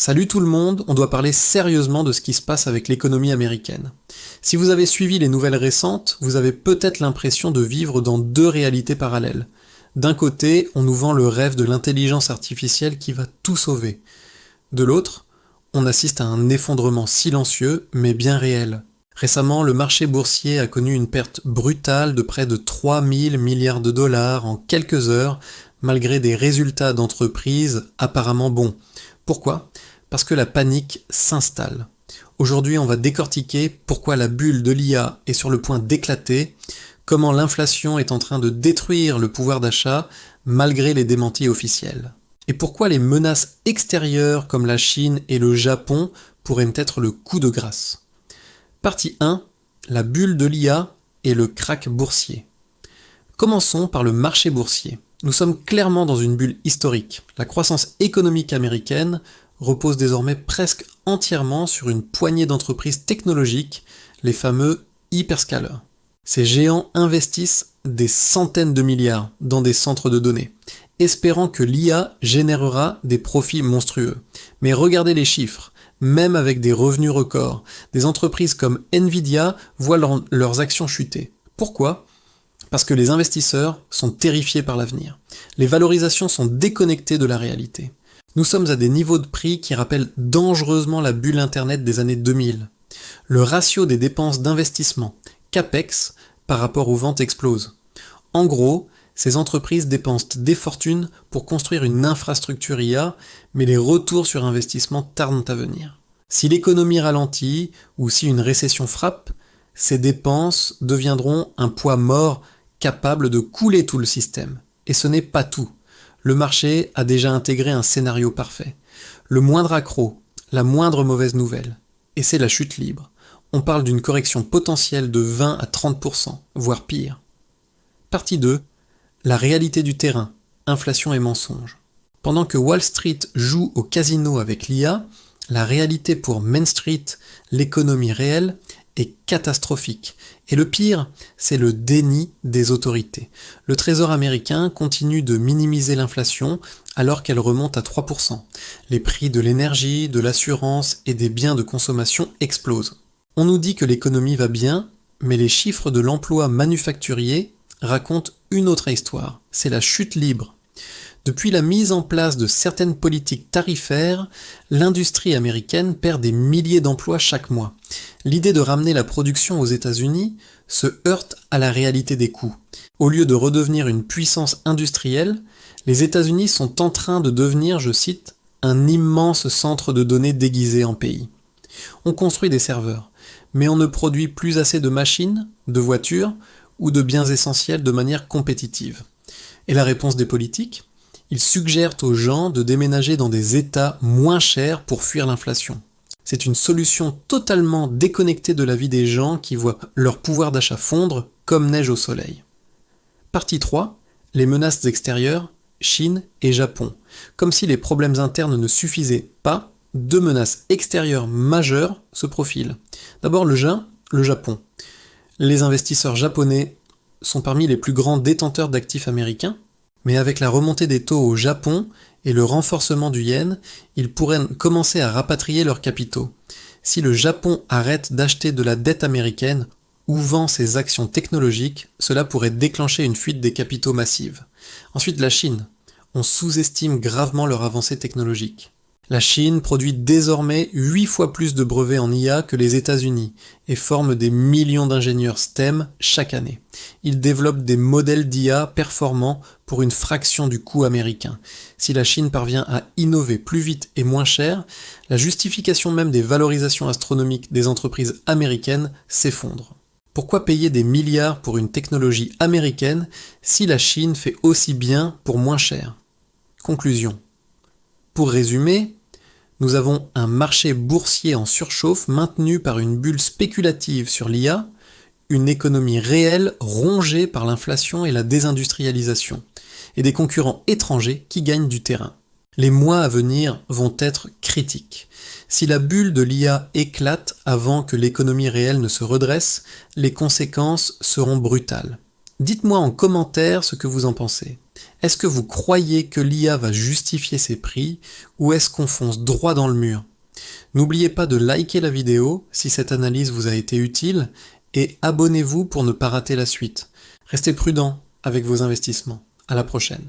Salut tout le monde, on doit parler sérieusement de ce qui se passe avec l'économie américaine. Si vous avez suivi les nouvelles récentes, vous avez peut-être l'impression de vivre dans deux réalités parallèles. D'un côté, on nous vend le rêve de l'intelligence artificielle qui va tout sauver. De l'autre, on assiste à un effondrement silencieux mais bien réel. Récemment, le marché boursier a connu une perte brutale de près de 3000 milliards de dollars en quelques heures, malgré des résultats d'entreprises apparemment bons. Pourquoi ? Parce que la panique s'installe. Aujourd'hui, on va décortiquer pourquoi la bulle de l'IA est sur le point d'éclater, comment l'inflation est en train de détruire le pouvoir d'achat malgré les démentis officiels, et pourquoi les menaces extérieures comme la Chine et le Japon pourraient être le coup de grâce. Partie 1. La bulle de l'IA et le krach boursier. Commençons par le marché boursier. Nous sommes clairement dans une bulle historique. La croissance économique américaine repose désormais presque entièrement sur une poignée d'entreprises technologiques, les fameux hyperscalers. Ces géants investissent des centaines de milliards dans des centres de données, espérant que l'IA générera des profits monstrueux. Mais regardez les chiffres, même avec des revenus records, des entreprises comme Nvidia voient leurs actions chuter. Pourquoi ? Parce que les investisseurs sont terrifiés par l'avenir. Les valorisations sont déconnectées de la réalité. Nous sommes à des niveaux de prix qui rappellent dangereusement la bulle Internet des années 2000. Le ratio des dépenses d'investissement, CAPEX, par rapport aux ventes explose. En gros, ces entreprises dépensent des fortunes pour construire une infrastructure IA, mais les retours sur investissement tardent à venir. Si l'économie ralentit ou si une récession frappe, ces dépenses deviendront un poids mort capable de couler tout le système. Et ce n'est pas tout. Le marché a déjà intégré un scénario parfait. Le moindre accroc, la moindre mauvaise nouvelle, et c'est la chute libre. On parle d'une correction potentielle de 20 à 30%, voire pire. Partie 2. La réalité du terrain, inflation et mensonges. Pendant que Wall Street joue au casino avec l'IA, la réalité pour Main Street, l'économie réelle, est catastrophique. Et le pire, c'est le déni des autorités. Le Trésor américain continue de minimiser l'inflation alors qu'elle remonte à 3%. Les prix de l'énergie, de l'assurance et des biens de consommation explosent. On nous dit que l'économie va bien, mais les chiffres de l'emploi manufacturier racontent une autre histoire. C'est la chute libre. Depuis la mise en place de certaines politiques tarifaires, l'industrie américaine perd des milliers d'emplois chaque mois. L'idée de ramener la production aux États-Unis se heurte à la réalité des coûts. Au lieu de redevenir une puissance industrielle, les États-Unis sont en train de devenir, je cite, un immense centre de données déguisé en pays. On construit des serveurs, mais on ne produit plus assez de machines, de voitures ou de biens essentiels de manière compétitive. Et la réponse des politiques ? Ils suggèrent aux gens de déménager dans des États moins chers pour fuir l'inflation. C'est une solution totalement déconnectée de la vie des gens qui voient leur pouvoir d'achat fondre comme neige au soleil. Partie 3. Les menaces extérieures, Chine et Japon. Comme si les problèmes internes ne suffisaient pas, deux menaces extérieures majeures se profilent. D'abord le Japon. Les investisseurs japonais sont parmi les plus grands détenteurs d'actifs américains, mais avec la remontée des taux au Japon et le renforcement du yen, ils pourraient commencer à rapatrier leurs capitaux. Si le Japon arrête d'acheter de la dette américaine ou vend ses actions technologiques, cela pourrait déclencher une fuite des capitaux massive. Ensuite la Chine. On sous-estime gravement leur avancée technologique. La Chine produit désormais 8 fois plus de brevets en IA que les États-Unis et forme des millions d'ingénieurs STEM chaque année. Ils développent des modèles d'IA performants pour une fraction du coût américain. Si la Chine parvient à innover plus vite et moins cher, la justification même des valorisations astronomiques des entreprises américaines s'effondre. Pourquoi payer des milliards pour une technologie américaine si la Chine fait aussi bien pour moins cher ? Conclusion. Pour résumer, nous avons un marché boursier en surchauffe maintenu par une bulle spéculative sur l'IA, une économie réelle rongée par l'inflation et la désindustrialisation, et des concurrents étrangers qui gagnent du terrain. Les mois à venir vont être critiques. Si la bulle de l'IA éclate avant que l'économie réelle ne se redresse, les conséquences seront brutales. Dites-moi en commentaire ce que vous en pensez. Est-ce que vous croyez que l'IA va justifier ses prix ou est-ce qu'on fonce droit dans le mur? N'oubliez pas de liker la vidéo si cette analyse vous a été utile et abonnez-vous pour ne pas rater la suite. Restez prudent avec vos investissements. À la prochaine.